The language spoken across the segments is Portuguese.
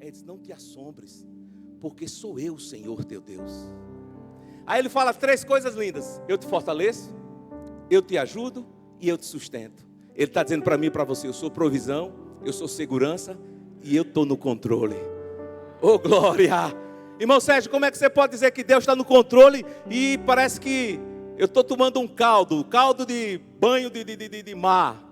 Ele diz: não te assombres, porque sou eu, Senhor teu Deus. Aí ele fala 3 coisas lindas: eu te fortaleço, eu te ajudo e eu te sustento. Ele está dizendo para mim e para você: eu sou provisão, eu sou segurança e eu estou no controle. Oh, glória! Irmão Sérgio, como é que você pode dizer que Deus está no controle e parece que eu estou tomando um caldo de banho de mar?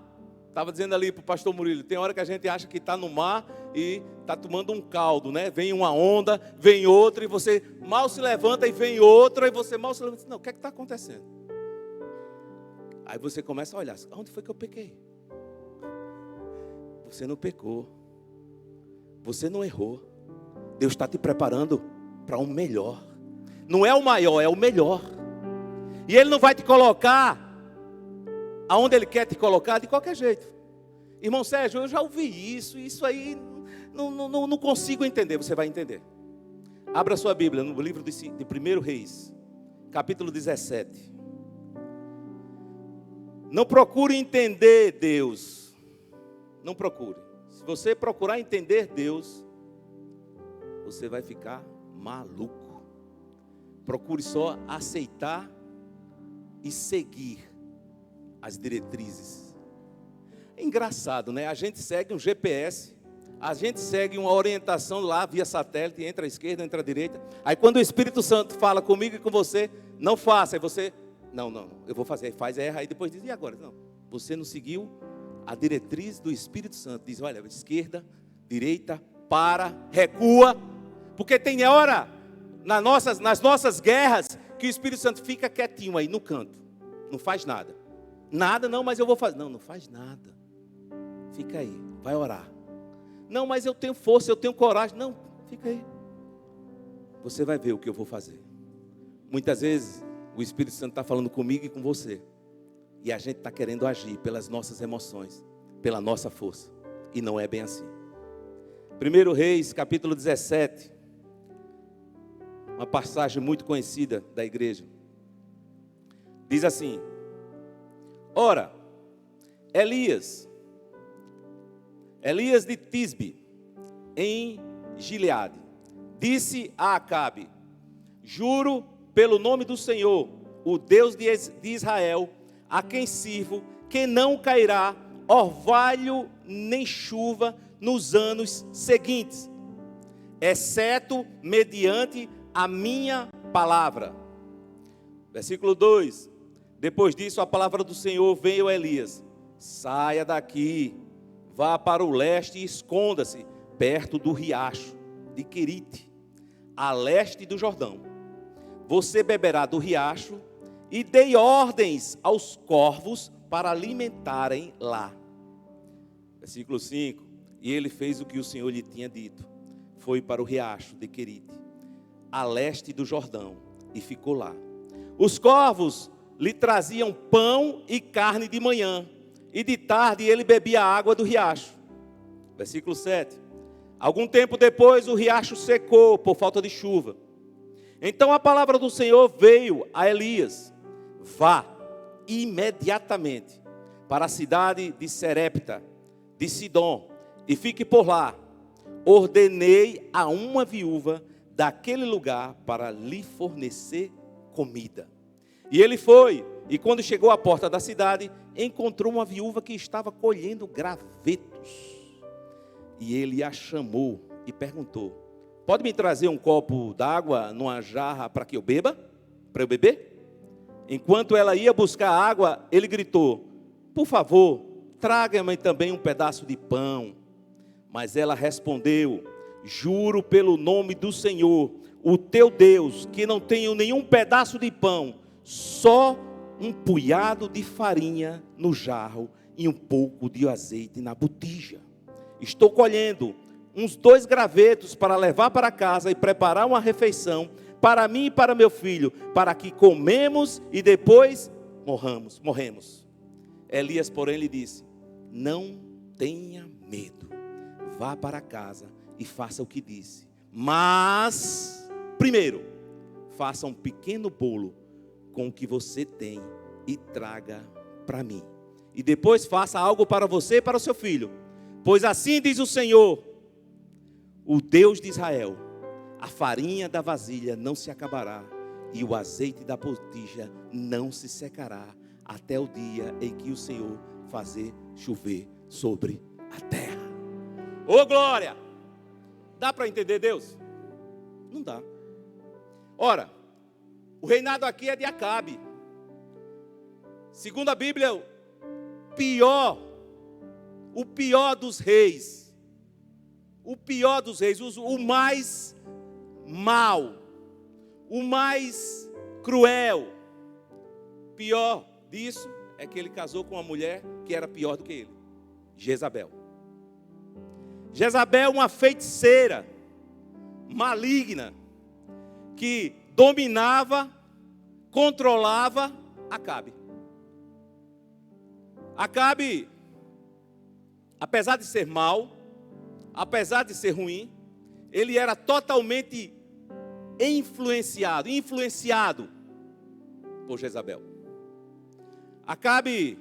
Estava dizendo ali para o pastor Murilo, tem hora que a gente acha que está no mar e está tomando um caldo, né? Vem uma onda, vem outra, e você mal se levanta e vem outra, e você mal se levanta. Não, o que é que está acontecendo? Aí você começa a olhar: onde foi que eu pequei? Você não pecou, você não errou. Deus está te preparando para um melhor. Não é o maior, é o melhor. E Ele não vai te colocar aonde Ele quer te colocar de qualquer jeito. Irmão Sérgio, eu já ouvi isso aí não consigo entender. Você vai entender. Abra sua Bíblia no livro de 1 Reis, capítulo 17. Não procure entender Deus. Não procure. Se você procurar entender Deus, você vai ficar maluco. Procure só aceitar e seguir as diretrizes. É engraçado, né? A gente segue um GPS, a gente segue uma orientação lá via satélite, entra à esquerda, entra à direita. Aí quando o Espírito Santo fala comigo e com você, não faça. Aí você, não, eu vou fazer. Aí faz, erra, aí depois diz: e agora? Não, você não seguiu a diretriz do Espírito Santo. Diz: olha, esquerda, direita, para, recua. Porque tem hora nas nossas guerras que o Espírito Santo fica quietinho aí no canto, não faz nada. Nada, não, mas eu vou fazer. Não faz nada. Fica aí, vai orar. Não, mas eu tenho força, eu tenho coragem. Não, fica aí. Você vai ver o que eu vou fazer. Muitas vezes o Espírito Santo está falando comigo e com você, e a gente está querendo agir pelas nossas emoções, pela nossa força, e não é bem assim. 1 Reis, capítulo 17, uma passagem muito conhecida da igreja. Diz assim: ora, Elias de Tisbe, em Gileade, disse a Acabe: juro pelo nome do Senhor, o Deus de Israel, a quem sirvo, que não cairá orvalho nem chuva nos anos seguintes, exceto mediante a minha palavra. Versículo 2. Depois disso a palavra do Senhor veio a Elias: saia daqui, vá para o leste e esconda-se perto do riacho de Querite, a leste do Jordão. Você beberá do riacho, e dei ordens aos corvos para alimentarem lá. Versículo 5. E ele fez o que o Senhor lhe tinha dito. Foi para o riacho de Querite, a leste do Jordão, e ficou lá. Os corvos lhe traziam pão e carne de manhã, e de tarde ele bebia a água do riacho. Versículo 7. Algum tempo depois o riacho secou por falta de chuva. Então a palavra do Senhor veio a Elias: vá imediatamente para a cidade de Serepta, de Sidom, e fique por lá. Ordenei a uma viúva daquele lugar para lhe fornecer comida. E ele foi, e quando chegou à porta da cidade, encontrou uma viúva que estava colhendo gravetos. E ele a chamou e perguntou: pode me trazer um copo d'água numa jarra para que eu beba? Para eu beber? Enquanto ela ia buscar água, ele gritou: por favor, traga-me também um pedaço de pão. Mas ela respondeu: juro pelo nome do Senhor, o teu Deus, que não tenho nenhum pedaço de pão, só um punhado de farinha no jarro e um pouco de azeite na botija. Estou colhendo uns 2 gravetos para levar para casa e preparar uma refeição para mim e para meu filho, para que comemos e depois morremos. Elias, porém, lhe disse: não tenha medo, vá para casa e faça o que disse. Mas, primeiro, faça um pequeno bolo com o que você tem e traga para mim. E depois faça algo para você e para o seu filho. Pois assim diz o Senhor: o Deus de Israel, a farinha da vasilha não se acabará, e o azeite da botija não se secará, até o dia em que o Senhor fazer chover sobre a terra. Ô glória! Dá para entender Deus? Não dá. Ora, o reinado aqui é de Acabe. Segundo a Bíblia, o pior dos reis, o mais mau, o mais cruel. Pior disso é que ele casou com uma mulher que era pior do que ele, Jezabel. Jezabel, uma feiticeira maligna que dominava, controlava Acabe. Acabe, apesar de ser mau, apesar de ser ruim, ele era totalmente influenciado por Jezabel. Acabe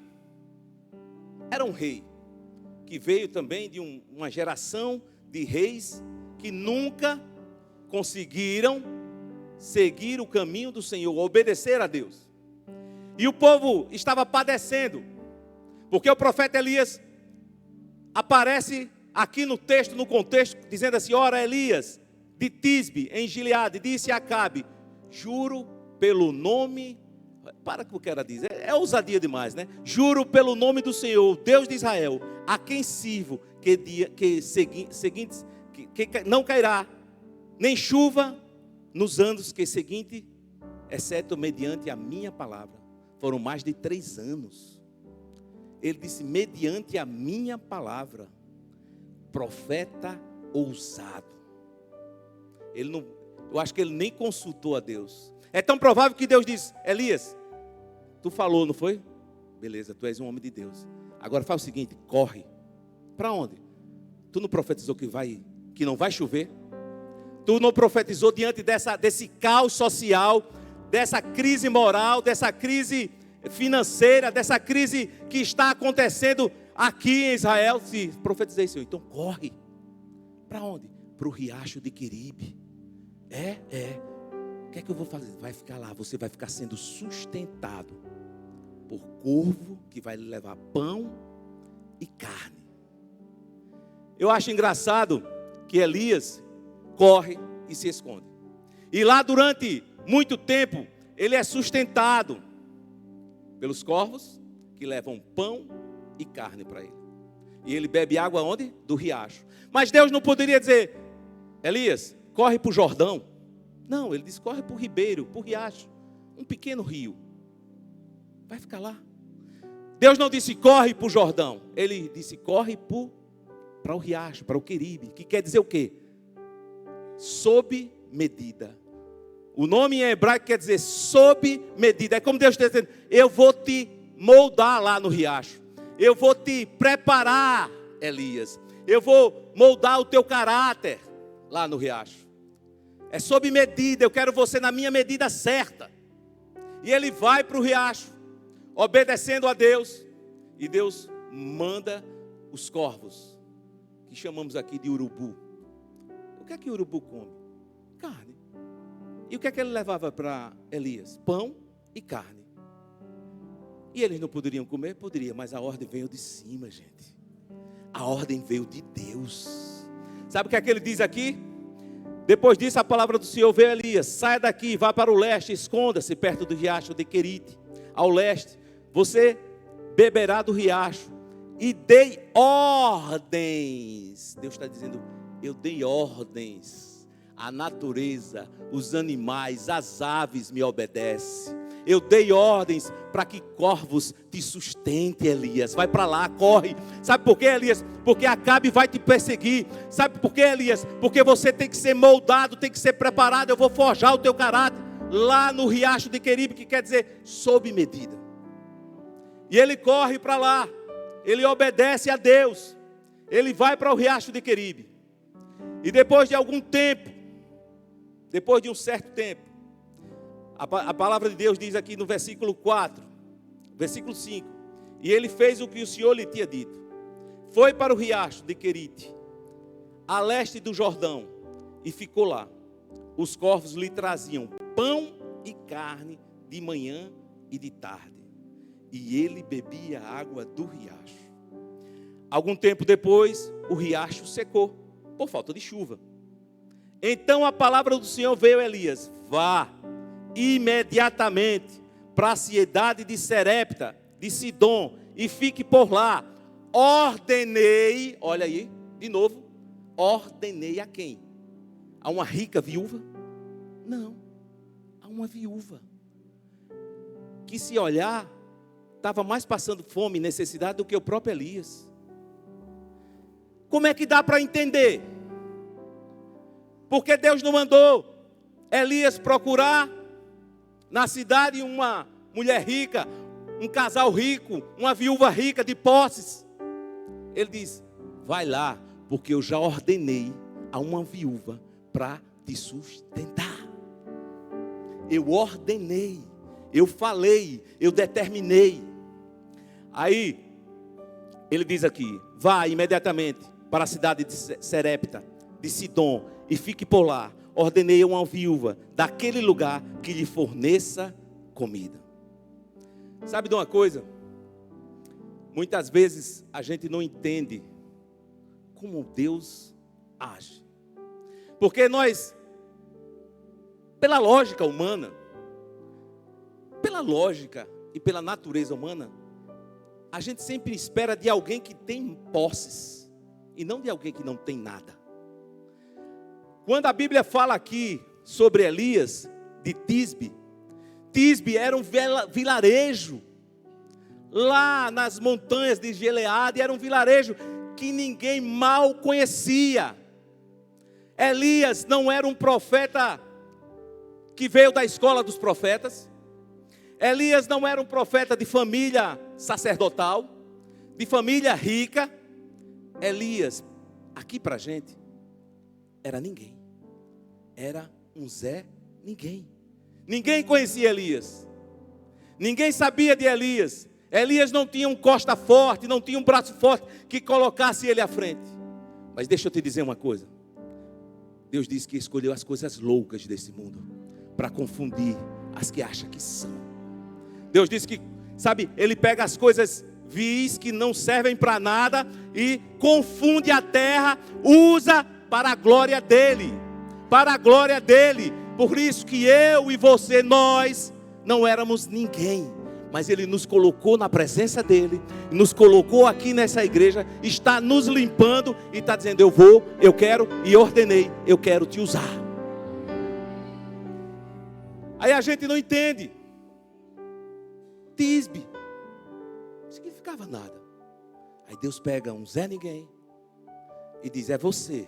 era um rei que veio também de uma geração de reis que nunca conseguiram seguir o caminho do Senhor, obedecer a Deus. E o povo estava padecendo, porque o profeta Elias aparece aqui no texto, no contexto, dizendo assim: ora, Elias de Tisbe, em Gileade, disse a Acabe: juro pelo nome, para que o cara diz, é ousadia demais, né? Juro pelo nome do Senhor, Deus de Israel, a quem sirvo, que não cairá nem chuva nos anos que seguinte, exceto mediante a minha palavra. Foram mais de 3 anos. Ele disse: mediante a minha palavra. Profeta ousado. Eu acho que ele nem consultou a Deus. É tão provável que Deus diz: Elias, tu falou, não foi? Beleza, tu és um homem de Deus. Agora faz o seguinte, corre. Para onde? Tu não profetizou que não vai chover? Tu não profetizou diante desse caos social, dessa crise moral, dessa crise financeira, dessa crise que está acontecendo aqui em Israel? Se profetizei, Senhor, então corre. Para onde? Para o riacho de Queribe. O que é que eu vou fazer? Vai ficar lá, você vai ficar sendo sustentado por corvo que vai lhe levar pão e carne. Eu acho engraçado que Elias corre e se esconde. E lá durante muito tempo, ele é sustentado pelos corvos que levam pão e carne para ele. E ele bebe água onde? Do riacho. Mas Deus não poderia dizer: Elias, corre para o Jordão. Não, ele disse: corre para o ribeiro, para o riacho. Um pequeno rio. Vai ficar lá. Deus não disse: corre para o Jordão. Ele disse: corre para o riacho, para o Queribe. Que quer dizer o quê? Sob medida. O nome em hebraico quer dizer sob medida. É como Deus está dizendo: eu vou te moldar lá no riacho. Eu vou te preparar, Elias. Eu vou moldar o teu caráter lá no riacho. É sob medida. Eu quero você na minha medida certa. E ele vai para o riacho, obedecendo a Deus. E Deus manda os corvos, que chamamos aqui de urubu. O que é que o urubu come? Carne. E o que é que ele levava para Elias? Pão e carne. E eles não poderiam comer? Poderia, mas a ordem veio de cima, gente. A ordem veio de Deus. Sabe o que é que ele diz aqui? Depois disso, a palavra do Senhor veio a Elias: saia daqui, vá para o leste, esconda-se perto do riacho de Querite, ao leste. Você beberá do riacho. E dei ordens. Deus está dizendo: eu dei ordens. A natureza, os animais, as aves me obedecem. Eu dei ordens para que corvos te sustentem, Elias. Vai para lá, corre. Sabe por quê, Elias? Porque Acabe vai te perseguir. Sabe por quê, Elias? Porque você tem que ser moldado, tem que ser preparado. Eu vou forjar o teu caráter lá no riacho de Queribe, que quer dizer sob medida. E ele corre para lá. Ele obedece a Deus. Ele vai para o riacho de Queribe. E depois de algum tempo, depois de um certo tempo, a palavra de Deus diz aqui no versículo 4, versículo 5: e ele fez o que o Senhor lhe tinha dito. Foi para o riacho de Querite, a leste do Jordão, e ficou lá. Os corvos lhe traziam pão e carne de manhã e de tarde, e ele bebia a água do riacho. Algum tempo depois, o riacho secou, por falta de chuva. Então a palavra do Senhor veio a Elias: vá imediatamente para a cidade de Serepta, de Sidom, e fique por lá. Ordenei, olha aí, de novo, ordenei a quem? A uma rica viúva? Não, a uma viúva, que se olhar, estava mais passando fome e necessidade do que o próprio Elias. Como é que dá para entender? Porque Deus não mandou Elias procurar na cidade uma mulher rica, um casal rico, uma viúva rica de posses. Ele diz: vai lá, porque eu já ordenei a uma viúva para te sustentar. Eu ordenei, eu falei, eu determinei. Aí, ele diz aqui: vá imediatamente para a cidade de Serepta, de Sidom, e fique por lá. Ordenei a uma viúva daquele lugar que lhe forneça comida. Sabe de uma coisa? Muitas vezes a gente não entende como Deus age. Porque nós, pela lógica humana, pela lógica e pela natureza humana, a gente sempre espera de alguém que tem posses e não de alguém que não tem nada. Quando a Bíblia fala aqui sobre Elias de Tisbe, Tisbe era um vilarejo lá nas montanhas de Gileade, era um vilarejo que ninguém mal conhecia. Elias não era um profeta que veio da escola dos profetas. Elias não era um profeta de família sacerdotal, de família rica. Elias, aqui pra gente, era ninguém. Era um Zé Ninguém. Ninguém conhecia Elias. Ninguém sabia de Elias. Elias não tinha um costa forte, não tinha um braço forte que colocasse ele à frente. Mas deixa eu te dizer uma coisa. Deus disse que escolheu as coisas loucas desse mundo para confundir as que acham que são. Deus disse que, sabe, Ele pega as coisas vis que não servem para nada e confunde a terra, usa para a glória dEle. Para a glória dEle. Por isso que eu e você, nós não éramos ninguém. Mas Ele nos colocou na presença dEle, nos colocou aqui nessa igreja, está nos limpando e está dizendo: eu vou, eu quero e ordenei, eu quero te usar. Aí a gente não entende. Tisbe, não significava nada. Aí Deus pega um Zé Ninguém e diz: é você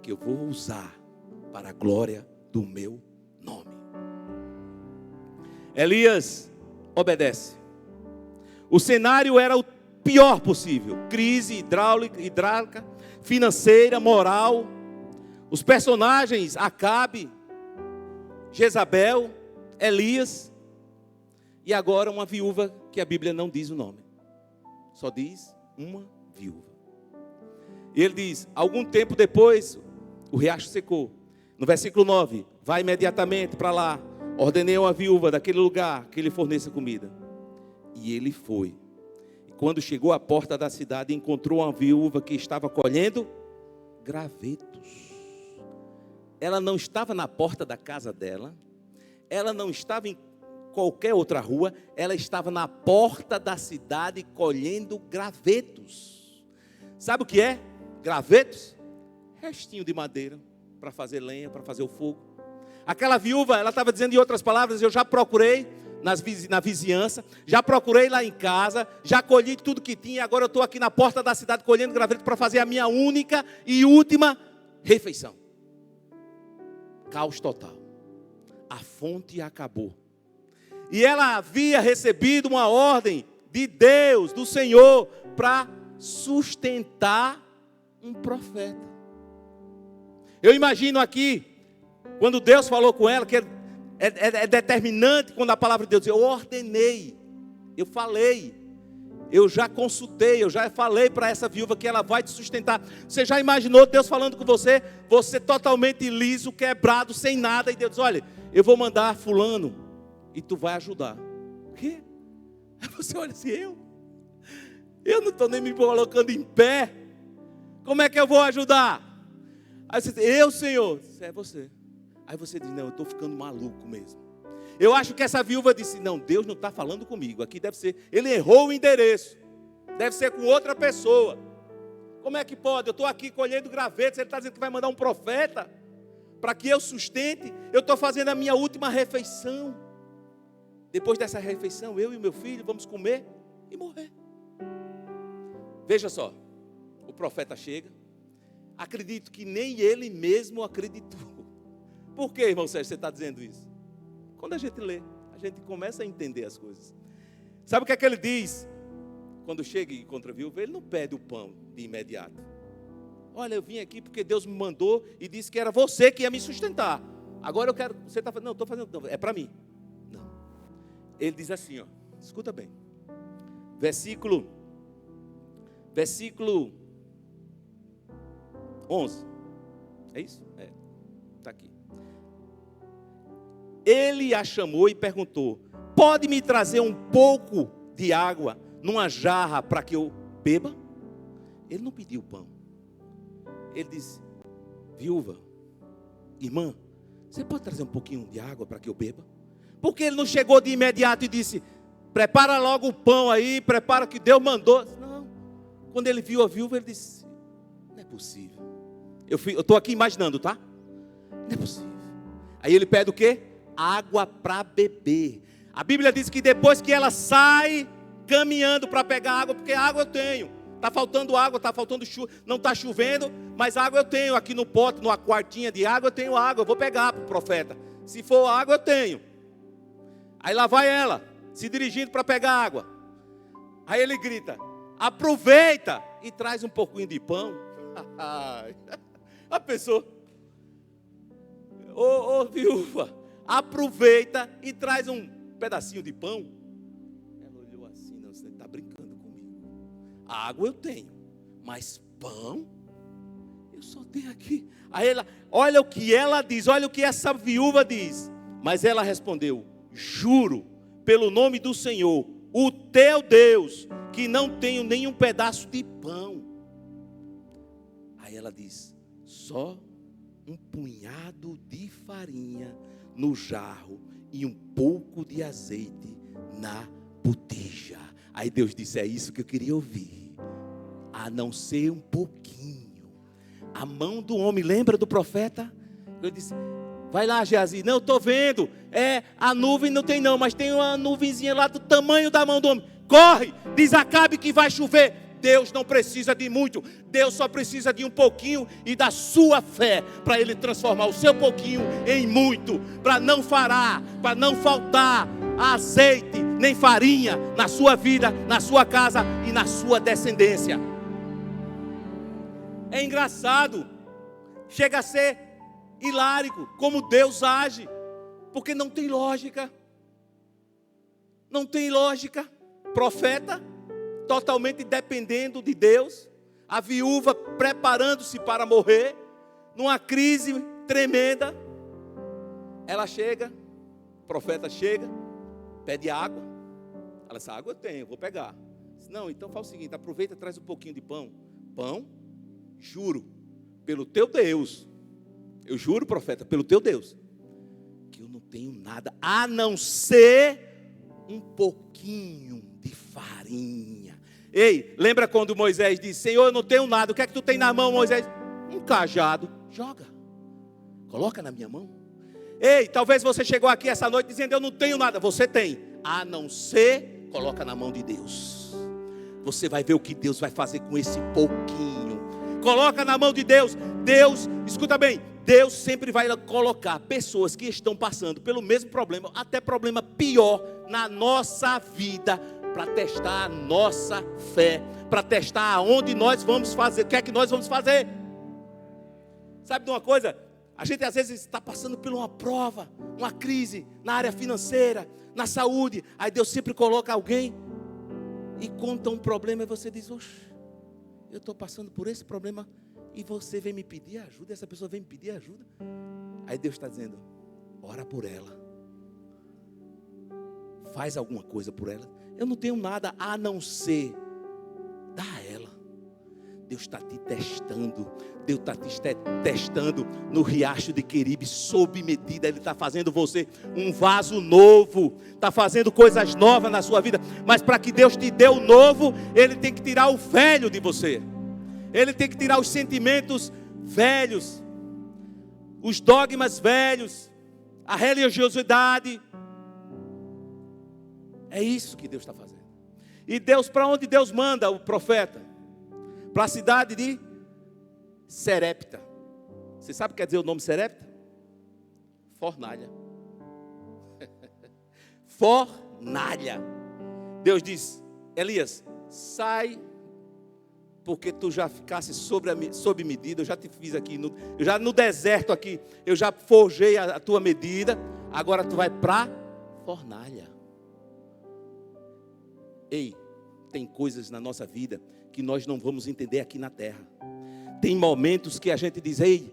que eu vou usar para a glória do meu nome. Elias obedece. O cenário era o pior possível: crise hidráulica, financeira, moral. Os personagens: Acabe, Jezabel, Elias. E agora uma viúva que a Bíblia não diz o nome, só diz uma viúva. E ele diz: algum tempo depois o riacho secou. No versículo 9: vai imediatamente para lá, ordenei a uma viúva daquele lugar que lhe forneça comida. E ele foi. E quando chegou à porta da cidade, encontrou uma viúva que estava colhendo gravetos. Ela não estava na porta da casa dela, ela não estava em qualquer outra rua, ela estava na porta da cidade colhendo gravetos. Sabe o que é? Gravetos? Restinho de madeira para fazer lenha, para fazer o fogo. Aquela viúva, ela estava dizendo, em outras palavras: eu já procurei na vizinhança, já procurei lá em casa, já colhi tudo que tinha, agora eu estou aqui na porta da cidade colhendo gravetos para fazer a minha única e última refeição. Caos total. A fonte acabou. E ela havia recebido uma ordem de Deus, do Senhor, para sustentar um profeta. Eu imagino aqui, quando Deus falou com ela, que é determinante quando a palavra de Deus diz: eu ordenei, eu falei, Eu já consultei, eu já falei para essa viúva que ela vai te sustentar. Você já imaginou Deus falando com você? Você totalmente liso, quebrado, sem nada. E Deus diz, olha, eu vou mandar fulano e tu vai ajudar. O quê? Aí você olha assim, eu não estou nem me colocando em pé. Como é que eu vou ajudar? Aí você diz, Senhor, é você. Aí você diz, não, eu estou ficando maluco mesmo. Eu acho que essa viúva disse, não, Deus não está falando comigo. Aqui deve ser, ele errou o endereço. Deve ser com outra pessoa. Como é que pode? Eu estou aqui colhendo gravetos, ele está dizendo que vai mandar um profeta para que eu sustente. Eu estou fazendo a minha última refeição. Depois dessa refeição, eu e meu filho vamos comer e morrer. Veja só, o profeta chega. Acredito que nem ele mesmo acreditou. Por que, irmão Sérgio, você está dizendo isso? Quando a gente lê, a gente começa a entender as coisas. Sabe o que é que ele diz? Quando chega e encontra a viúva, ele não pede o pão de imediato. Olha, eu vim aqui porque Deus me mandou e disse que era você que ia me sustentar. Agora eu quero, você está fazendo, não, estou fazendo, não, é para mim. Não. Ele diz assim, ó, escuta bem. Versículo 11. É isso? É, está aqui. Ele a chamou e perguntou, pode me trazer um pouco de água numa jarra para que eu beba? Ele não pediu pão. Ele disse, viúva, irmã, você pode trazer um pouquinho de água para que eu beba? Porque ele não chegou de imediato e disse, prepara logo o pão aí, prepara que Deus mandou. Não. Quando ele viu a viúva, ele disse, não é possível. Eu estou aqui imaginando, tá? Não é possível. Aí ele pede o quê? Água para beber. A Bíblia diz que depois que ela sai caminhando para pegar água, porque água eu tenho. Está faltando água, está faltando chuva, não está chovendo, mas água eu tenho aqui no pote, numa quartinha de água eu tenho água, eu vou pegar para o profeta. Se for água eu tenho. Aí lá vai ela, se dirigindo para pegar água. Aí ele grita, aproveita e traz um pouquinho de pão. A pessoa, ô viúva, aproveita e traz um pedacinho de pão. Ela olhou assim, não, você está brincando comigo. Água eu tenho, mas pão eu só tenho aqui. Aí ela, olha o que ela diz, olha o que essa viúva diz. Mas ela respondeu, juro pelo nome do Senhor, o teu Deus, que não tenho nenhum pedaço de pão. Aí ela diz, só um punhado de farinha no jarro e um pouco de azeite na botija. Aí Deus disse, é isso que eu queria ouvir. A não ser um pouquinho. A mão do homem, lembra do profeta? Eu disse, vai lá, Geazi. Não, estou vendo. A nuvem não tem não, mas tem uma nuvenzinha lá do tamanho da mão do homem. Corre, diz Acabe que vai chover. Deus não precisa de muito, Deus só precisa de um pouquinho e da sua fé, para Ele transformar o seu pouquinho em muito, para não faltar azeite, nem farinha na sua vida, na sua casa e na sua descendência. É engraçado, chega a ser hilárico, como Deus age, porque não tem lógica, profeta, totalmente dependendo de Deus, a viúva preparando-se para morrer, numa crise tremenda, ela chega, o profeta chega, pede água, ela diz, água eu tenho, vou pegar. Diz, não, então faz o seguinte, aproveita e traz um pouquinho de pão. Pão, juro, pelo teu Deus, eu juro, profeta, pelo teu Deus, que eu não tenho nada, a não ser um pouquinho de farinha. Ei, lembra quando Moisés disse, Senhor, eu não tenho nada, o que é que tu tem na mão, Moisés? Um cajado, joga, coloca na minha mão. Ei, talvez você chegou aqui essa noite dizendo, eu não tenho nada, você tem, a não ser, coloca na mão de Deus, você vai ver o que Deus vai fazer com esse pouquinho, coloca na mão de Deus. Deus, escuta bem, Deus sempre vai colocar pessoas que estão passando pelo mesmo problema, até problema pior na nossa vida, para testar a nossa fé, para testar aonde nós vamos fazer, o que é que nós vamos fazer. Sabe de uma coisa? A gente às vezes está passando por uma prova, uma crise na área financeira, na saúde. Aí Deus sempre coloca alguém e conta um problema e você diz: oxe, eu estou passando por esse problema e você vem me pedir ajuda, essa pessoa vem me pedir ajuda. Aí Deus está dizendo: ora por ela, faz alguma coisa por ela. Eu não tenho nada a não ser dar a ela. Deus está te testando. Deus está te testando no riacho de Queribe, sob medida. Ele está fazendo você um vaso novo, está fazendo coisas novas na sua vida. Mas para que Deus te dê o novo, Ele tem que tirar o velho de você. Ele tem que tirar os sentimentos velhos, os dogmas velhos, a religiosidade. É isso que Deus está fazendo. E Deus, para onde Deus manda o profeta? Para a cidade de Serepta. Você sabe o que quer dizer o nome Serepta? Fornalha. Fornalha. Deus diz: Elias, sai, porque tu já ficasse sob medida. Eu já te fiz aqui, eu já no deserto aqui, eu já forjei a tua medida. Agora tu vai para fornalha. Ei, tem coisas na nossa vida que nós não vamos entender aqui na terra. Tem momentos que a gente diz: ei,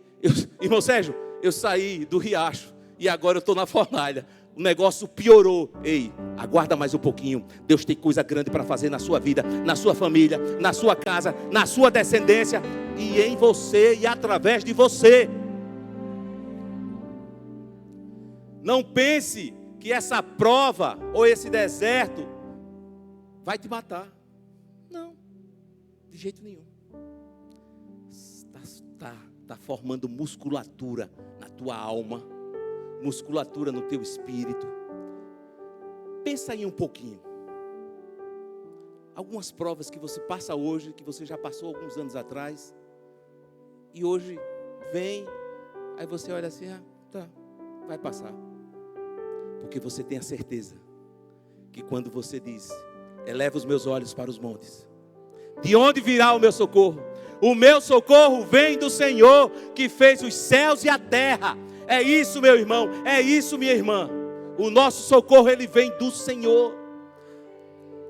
irmão Sérgio, eu saí do riacho e agora eu estou na fornalha. O negócio piorou. Ei, aguarda mais um pouquinho. Deus tem coisa grande para fazer na sua vida, na sua família, na sua casa, na sua descendência e em você e através de você. Não pense que essa prova ou esse deserto vai te matar. Não, de jeito nenhum. Está formando musculatura na tua alma, musculatura no teu espírito. Pensa aí um pouquinho. Algumas provas que você passa hoje, que você já passou alguns anos atrás, e hoje vem, aí você olha assim: tá, vai passar. Porque você tem a certeza que quando você diz: eleva os meus olhos para os montes, de onde virá o meu socorro? O meu socorro vem do Senhor, que fez os céus e a terra. É isso, meu irmão, é isso, minha irmã. O nosso socorro, ele vem do Senhor.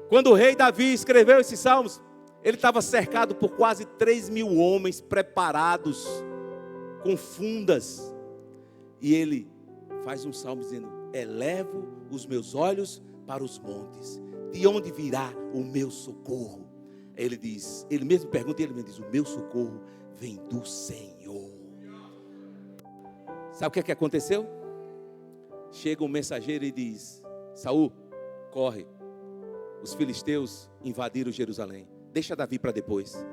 Quando o rei Davi escreveu esses salmos, ele estava cercado por quase 3.000 homens preparados, com fundas. E ele faz um salmo dizendo: elevo os meus olhos para os montes, de onde virá o meu socorro? Ele diz, ele mesmo pergunta e ele mesmo diz: o meu socorro vem do Senhor. Sabe o que aconteceu? Chega um mensageiro e diz: Saul, corre, os filisteus invadiram Jerusalém, deixa Davi para depois.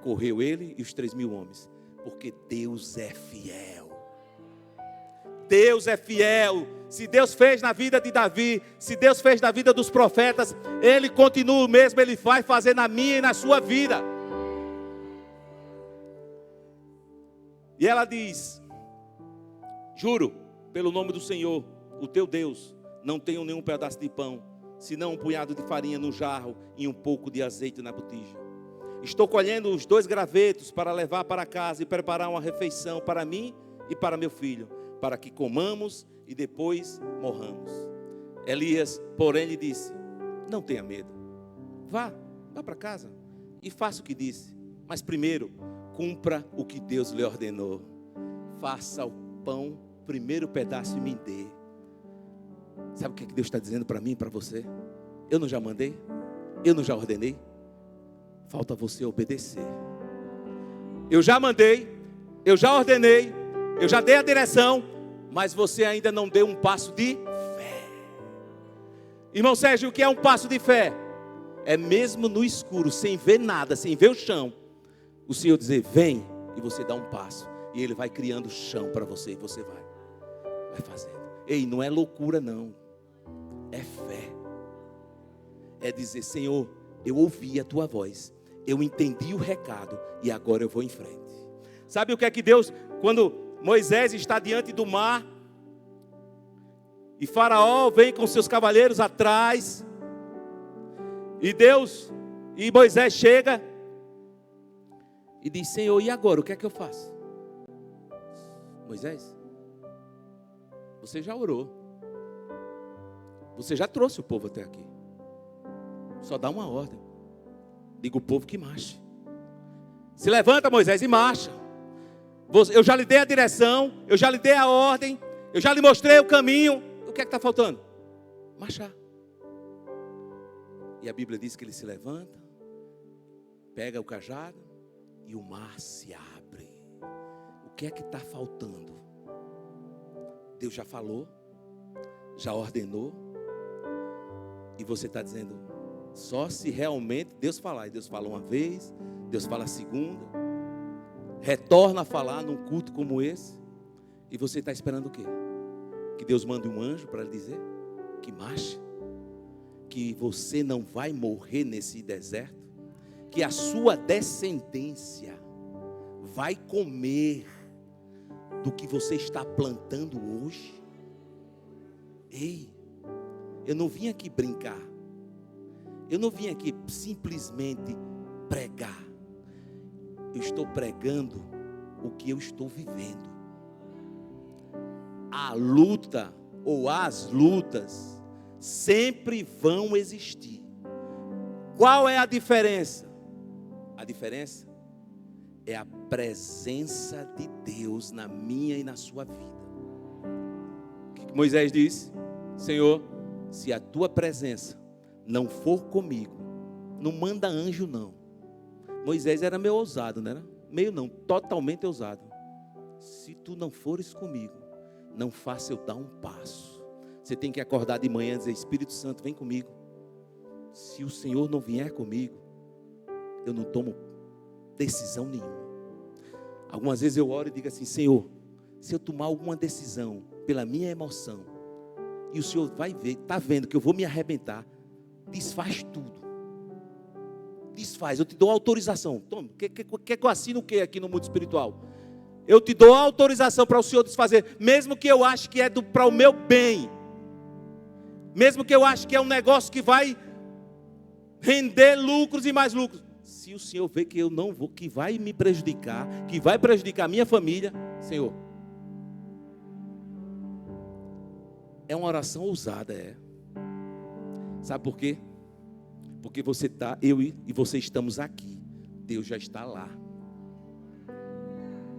Correu ele e os 3.000 homens, porque Deus é fiel. Deus é fiel. Se Deus fez na vida de Davi, se Deus fez na vida dos profetas, Ele continua o mesmo, Ele vai fazer na minha e na sua vida. E ela diz: juro pelo nome do Senhor, o teu Deus, não tenho nenhum pedaço de pão, senão um punhado de farinha no jarro e um pouco de azeite na botija. Estou colhendo os 2 gravetos para levar para casa e preparar uma refeição para mim e para meu filho, para que comamos e depois morramos. Elias, porém, lhe disse: não tenha medo, vá para casa e faça o que disse, mas primeiro cumpra o que Deus lhe ordenou. Faça o pão, primeiro pedaço, e me dê. Sabe o que Deus está dizendo para mim e para você? Eu não já mandei? Eu não já ordenei? Falta você obedecer. Eu já mandei, eu já ordenei, eu já dei a direção, mas você ainda não deu um passo de fé. Irmão Sérgio, o que é um passo de fé? É mesmo no escuro, sem ver nada, sem ver o chão, o Senhor dizer: vem, e você dá um passo, e Ele vai criando chão para você, e você vai fazendo. Ei, não é loucura não, é fé. É dizer: Senhor, eu ouvi a tua voz, eu entendi o recado, e agora eu vou em frente. Sabe o que é que Deus, quando Moisés está diante do mar, e Faraó vem com seus cavaleiros atrás, e Moisés chega e diz: Senhor, e agora, o que é que eu faço? Moisés, você já orou, você já trouxe o povo até aqui, Só dá uma ordem. Diga o povo que marche. Se levanta, Moisés, e marcha. Eu já lhe dei a direção, eu já lhe dei a ordem, eu já lhe mostrei o caminho. O que é que está faltando? Marchar. E a Bíblia diz que ele se levanta, pega o cajado e o mar se abre. O que é que está faltando? Deus já falou, já ordenou, e você está dizendo, só se realmente Deus falar. E Deus fala uma vez, Deus fala a segunda, retorna a falar num culto como esse, e você está esperando o quê? Que Deus mande um anjo para lhe dizer que marche, que você não vai morrer nesse deserto, que a sua descendência vai comer do que você está plantando hoje. Ei, eu não vim aqui brincar, eu não vim aqui simplesmente pregar, eu estou pregando o que eu estou vivendo. A luta ou as lutas sempre vão existir. Qual é a diferença? A diferença é a presença de Deus na minha e na sua vida. O que Moisés disse? Senhor, se a tua presença não for comigo, não manda anjo não. Moisés era meio ousado, não era? Meio não, totalmente ousado. Se tu não fores comigo, não faça eu dar um passo. Você tem que acordar de manhã e dizer, Espírito Santo, vem comigo. Se o Senhor não vier comigo, eu não tomo decisão nenhuma. Algumas vezes eu oro e digo assim, Senhor, se eu tomar alguma decisão pela minha emoção, e o Senhor vai ver, está vendo que eu vou me arrebentar, desfaz tudo. Desfaz, eu te dou autorização. Toma, quer que eu assine o que aqui no mundo espiritual? Eu te dou autorização para o Senhor desfazer, mesmo que eu ache que é para o meu bem, mesmo que eu ache que é um negócio que vai render lucros e mais lucros. Se o Senhor vê que eu não vou, que vai me prejudicar, que vai prejudicar a minha família, Senhor. É uma oração ousada, é. Sabe por quê? Porque você está, eu e você estamos aqui. Deus já está lá.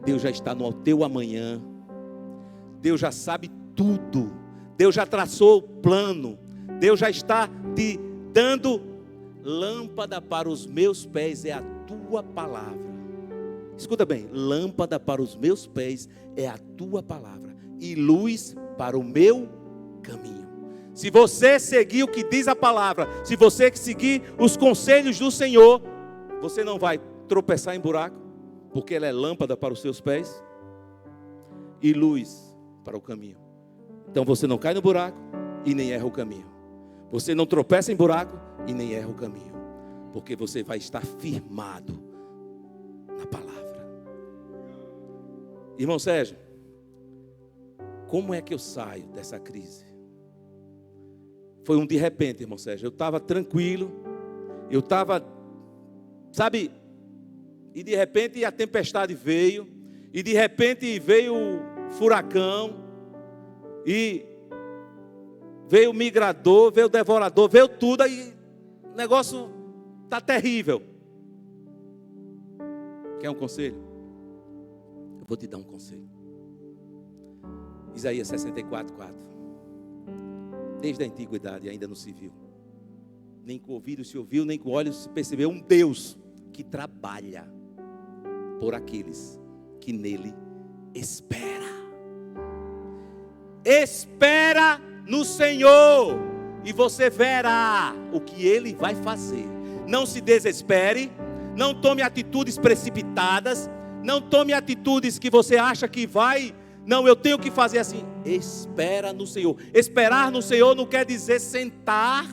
Deus já está no teu amanhã. Deus já sabe tudo. Deus já traçou o plano. Deus já está te dando lâmpada para os meus pés é a tua palavra. Escuta bem, lâmpada para os meus pés é a tua palavra e luz para o meu caminho. Se você seguir o que diz a palavra, se você seguir os conselhos do Senhor, você não vai tropeçar em buraco, porque ela é lâmpada para os seus pés e luz para o caminho. Então você não cai no buraco e nem erra o caminho. Você não tropeça em buraco e nem erra o caminho, porque você vai estar firmado na palavra. Irmão Sérgio, como é que eu saio dessa crise? Foi um de repente, irmão Sérgio. Eu estava tranquilo, eu estava, sabe, e de repente a tempestade veio, e de repente veio o furacão, e veio o migrador, veio o devorador, veio tudo, aí o negócio está terrível. Quer um conselho? Eu vou te dar um conselho. Isaías 64:4. Desde a antiguidade ainda não se viu, nem com o ouvido se ouviu, nem com olhos se percebeu um Deus que trabalha por aqueles que nele espera. Espera no Senhor e você verá o que Ele vai fazer. Não se desespere, não tome atitudes precipitadas, não tome atitudes que você acha que vai, não, eu tenho que fazer assim. Espera no Senhor. Esperar no Senhor não quer dizer sentar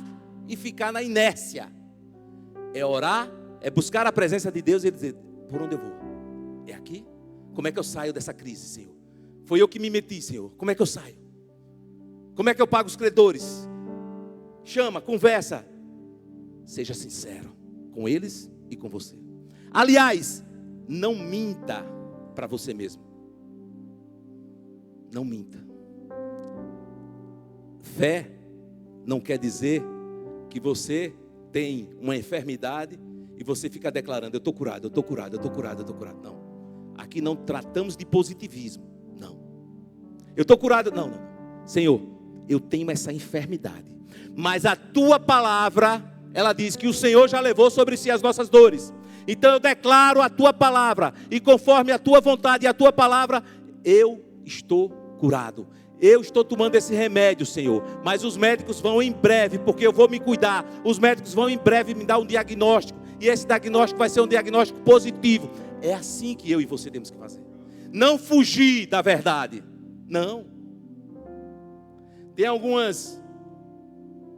e ficar na inércia. É orar, é buscar a presença de Deus e dizer, por onde eu vou? É aqui? Como é que eu saio dessa crise, Senhor? Foi eu que me meti, Senhor. Como é que eu saio? Como é que eu pago os credores? Chama, conversa. Seja sincero com eles e com você. Aliás, não minta para você mesmo. Não minta. Fé não quer dizer que você tem uma enfermidade e você fica declarando: eu estou curado, eu estou curado, eu estou curado, eu estou curado. Não. Aqui não tratamos de positivismo. Não. Eu estou curado. Não, não. Senhor, eu tenho essa enfermidade. Mas a tua palavra, ela diz que o Senhor já levou sobre si as nossas dores. Então eu declaro a tua palavra. E conforme a tua vontade e a tua palavra, eu estou curado. Eu estou tomando esse remédio, Senhor. Mas os médicos vão em breve, porque eu vou me cuidar. Os médicos vão em breve me dar um diagnóstico. E esse diagnóstico vai ser um diagnóstico positivo. É assim que eu e você temos que fazer. Não fugir da verdade. Não. Tem algumas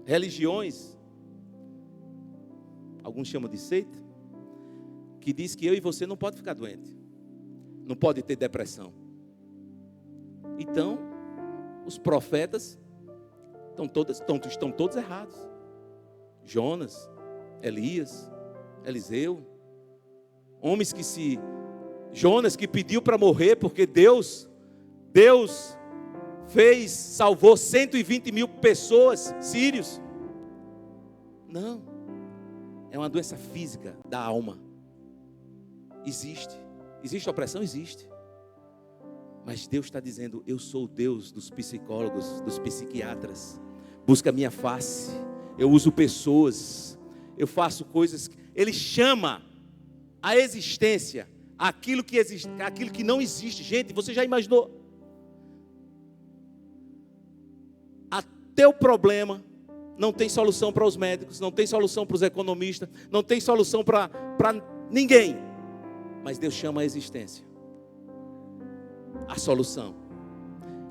religiões, alguns chamam de seita, que diz que eu e você não pode ficar doente. Não pode ter depressão. Então, os profetas estão todos errados. Jonas, Elias, Eliseu, homens que Jonas que pediu para morrer porque Deus salvou 120 mil pessoas, sírios. Não, é uma doença física da alma. Existe opressão? Existe. Mas Deus está dizendo: eu sou o Deus dos psicólogos, dos psiquiatras. Busca a minha face. Eu uso pessoas. Eu faço coisas. Ele chama a existência aquilo que existe, aquilo que não existe. Gente, você já imaginou? Teu problema não tem solução para os médicos, não tem solução para os economistas, não tem solução para ninguém. Mas Deus chama a existência, a solução.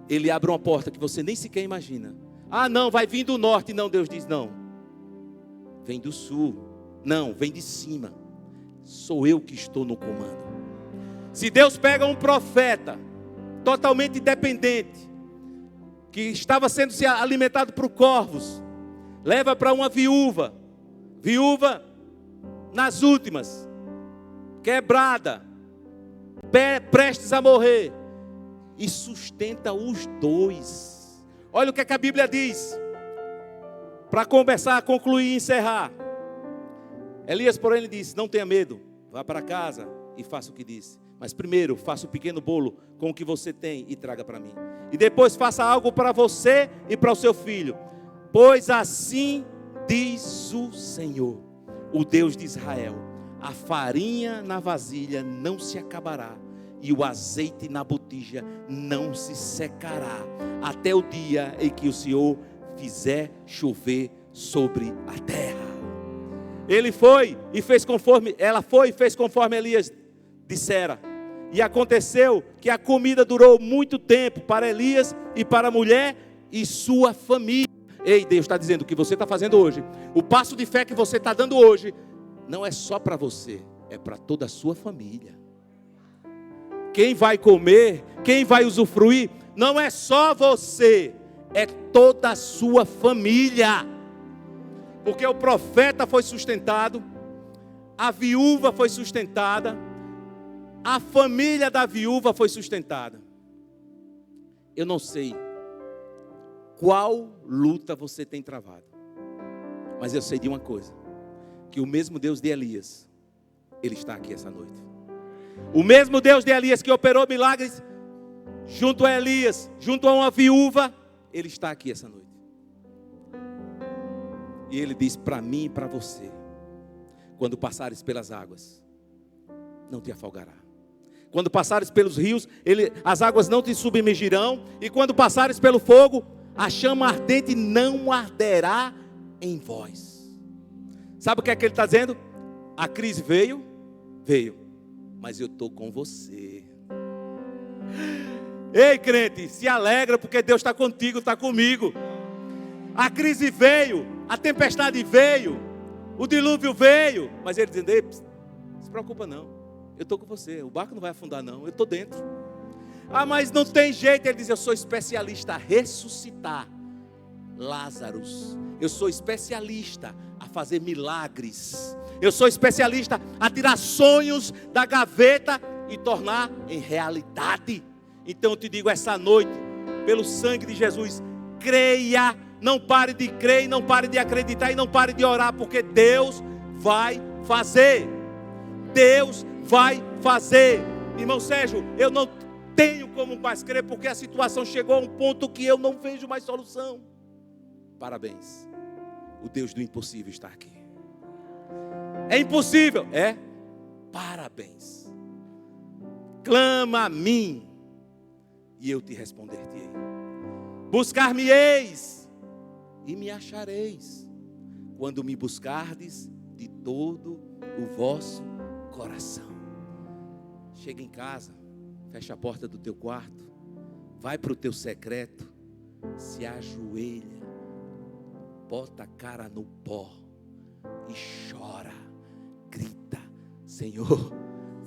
Ele abre uma porta que você nem sequer imagina. Ah, não, vai vir do norte. Não, Deus diz: não, vem do sul. Não, vem de cima. Sou eu que estou no comando. Se Deus pega um profeta totalmente dependente, que estava sendo alimentado por corvos, leva para uma viúva nas últimas, quebrada, prestes a morrer, e sustenta os dois. Olha o que a Bíblia diz, para começar a concluir e encerrar. Elias, porém, lhe disse: não tenha medo, vá para casa e faça o que disse. Mas primeiro, faça um pequeno bolo com o que você tem e traga para mim. E depois faça algo para você e para o seu filho. Pois assim diz o Senhor, o Deus de Israel: a farinha na vasilha não se acabará, e o azeite na botija não se secará, até o dia em que o Senhor fizer chover sobre a terra. Ela foi e fez conforme Elias dissera. E aconteceu que a comida durou muito tempo para Elias e para a mulher e sua família. Ei, Deus está dizendo: o que você está fazendo hoje, o passo de fé que você está dando hoje, não é só para você, é para toda a sua família. Quem vai comer, quem vai usufruir, não é só você, é toda a sua família. Porque o profeta foi sustentado, a viúva foi sustentada, a família da viúva foi sustentada. Eu não sei qual luta você tem travado, mas eu sei de uma coisa: que o mesmo Deus de Elias, Ele está aqui essa noite. O mesmo Deus de Elias que operou milagres junto a Elias, junto a uma viúva, Ele está aqui essa noite. E Ele diz para mim e para você: quando passares pelas águas, não te afogará. Quando passares pelos rios, as águas não te submergirão. E quando passares pelo fogo, a chama ardente não arderá em vós. Sabe o que é que Ele está dizendo? A crise veio, mas eu estou com você. Ei, crente, se alegra, porque Deus está contigo, está comigo. A crise veio, a tempestade veio, o dilúvio veio, mas Ele dizendo: ei, não se preocupa não, eu estou com você, o barco não vai afundar não, eu estou dentro. Ah, mas não tem jeito. Ele diz: eu sou especialista a ressuscitar Lázaros, eu sou especialista a fazer milagres, eu sou especialista a tirar sonhos da gaveta e tornar em realidade. Então eu te digo essa noite, pelo sangue de Jesus, creia não pare de crer, e não pare de acreditar, e não pare de orar, porque Deus vai fazer. Deus vai fazer. Irmão Sérgio, eu não tenho como mais crer, porque a situação chegou a um ponto que eu não vejo mais solução. Parabéns, o Deus do impossível está aqui. É impossível? É? Parabéns. Clama a mim, e eu te responder-te-ei. Buscar-me-eis, e me achareis, quando me buscardes de todo o vosso coração. Chega em casa, fecha a porta do teu quarto, vai para o teu secreto, se ajoelha, bota a cara no pó e chora, grita: Senhor.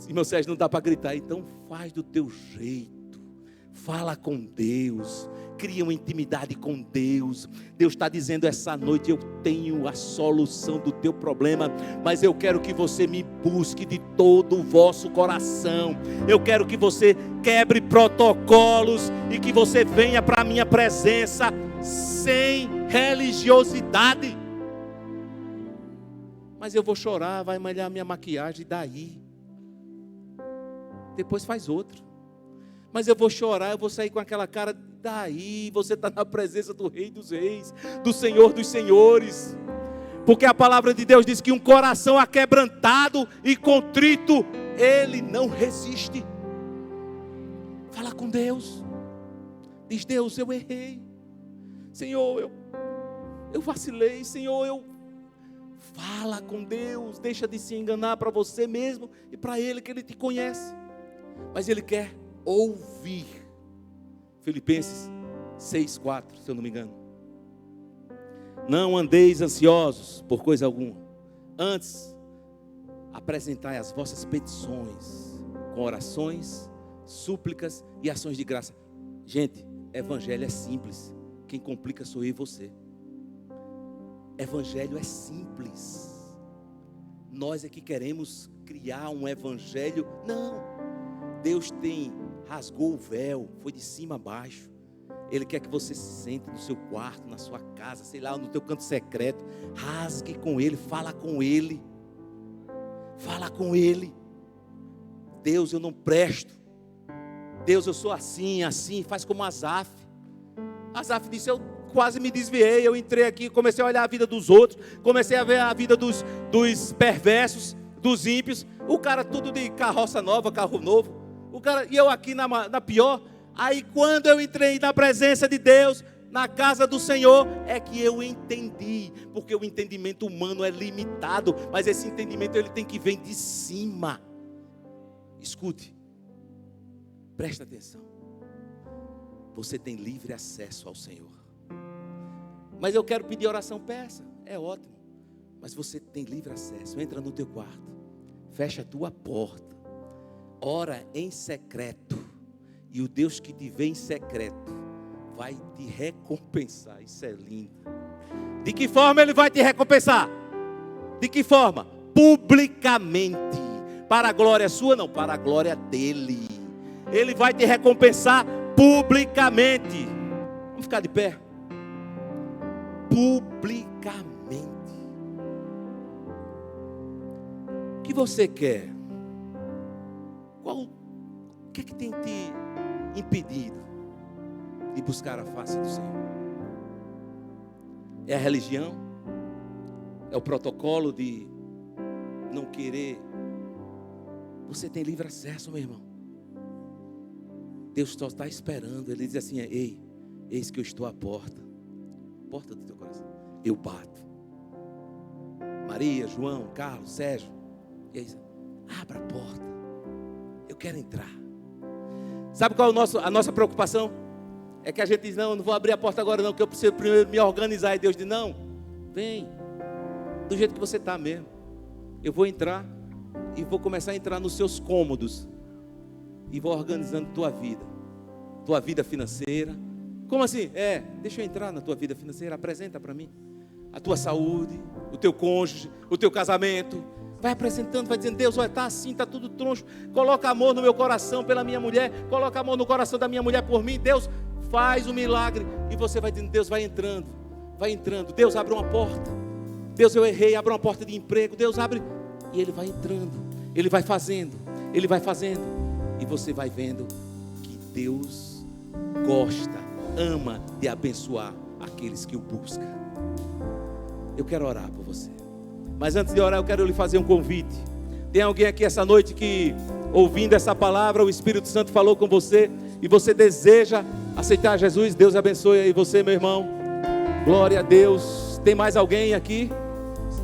Irmão Sérgio, não dá para gritar, então faz do teu jeito, fala com Deus, cria uma intimidade com Deus. Deus está dizendo essa noite: eu tenho a solução do teu problema, mas eu quero que você me busque de todo o vosso coração. Eu quero que você quebre protocolos e que você venha para a minha presença sem religiosidade. Mas eu vou chorar, vai malhar minha maquiagem, daí depois faz outro. Mas eu vou chorar, eu vou sair com aquela cara, daí você está na presença do Rei dos Reis, do Senhor dos Senhores. Porque a palavra de Deus diz que um coração aquebrantado e contrito, Ele não resiste. Fala com Deus. Diz: Deus, eu errei. Senhor, eu vacilei. Senhor, Fala com Deus. Deixa de se enganar para você mesmo e para Ele, que Ele te conhece. Mas Ele quer ouvir. Filipenses 6,4, se eu não me engano. Não andeis ansiosos por coisa alguma, antes apresentai as vossas petições com orações, súplicas e ações de graça. Gente, evangelho é simples. Quem complica sou eu e você. Evangelho é simples. Nós é que queremos criar um evangelho. Não. Deus rasgou o véu, foi de cima a baixo. Ele quer que você se sente no seu quarto, na sua casa, sei lá, no teu canto secreto. Rasgue com Ele, fala com Ele. Fala com Ele. Deus, eu não presto. Deus, eu sou assim, assim. Faz como Asaf. Asaf disse: eu quase me desviei. Eu entrei aqui, comecei a olhar a vida dos outros. Comecei a ver a vida dos perversos, dos ímpios. O cara tudo de carroça nova, carro novo. O cara, e eu aqui na pior. Aí quando eu entrei na presença de Deus, na casa do Senhor, é que eu entendi. Porque o entendimento humano é limitado, mas esse entendimento ele tem que vir de cima. Escute, presta atenção. Você tem livre acesso ao Senhor. Mas eu quero pedir oração, peça, é ótimo. Mas você tem livre acesso. Entra no teu quarto, fecha a tua porta, ora em secreto. E o Deus que te vê em secreto vai te recompensar. Isso é lindo. De que forma Ele vai te recompensar? De que forma? Publicamente. Para a glória sua? Não, para a glória dEle. Ele vai te recompensar publicamente. Vamos ficar de pé. Publicamente. O que você quer? O que é que tem te impedido de buscar a face do Senhor? É a religião? É o protocolo de não querer? Você tem livre acesso, meu irmão. Deus só está esperando. Ele diz assim: ei, eis que eu estou à porta. Porta do teu coração. Eu bato. Maria, João, Carlos, Sérgio. E aí, abra a porta. Eu quero entrar. Sabe qual é a nossa preocupação? É que a gente diz: não, eu não vou abrir a porta agora não, que eu preciso primeiro me organizar. E Deus diz: não, vem, do jeito que você está mesmo. Eu vou entrar e vou começar a entrar nos seus cômodos. E vou organizando tua vida financeira. Como assim? Deixa eu entrar na tua vida financeira, apresenta para mim. A tua saúde, o teu cônjuge, o teu casamento. Vai apresentando, vai dizendo: Deus, olha, está assim, está tudo troncho. Coloca amor no meu coração pela minha mulher. Coloca amor no coração da minha mulher por mim. Deus, faz o milagre. E você vai dizendo: Deus vai entrando. vai entrando. Deus abre uma porta. Deus, eu errei, abre uma porta de emprego. Deus abre, e Ele vai entrando. Ele vai fazendo, Ele vai fazendo. E você vai vendo que Deus gosta, ama de abençoar aqueles que o buscam. Eu quero orar por você. Mas antes de orar, eu quero lhe fazer um convite. Tem alguém aqui essa noite que, ouvindo essa palavra, o Espírito Santo falou com você e você deseja aceitar Jesus? Deus abençoe aí você, meu irmão. Glória a Deus. Tem mais alguém aqui?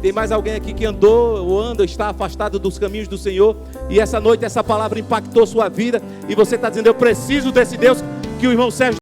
Tem mais alguém aqui que andou ou anda, está afastado dos caminhos do Senhor, e essa noite essa palavra impactou sua vida, e você está dizendo: eu preciso desse Deus que o irmão Sérgio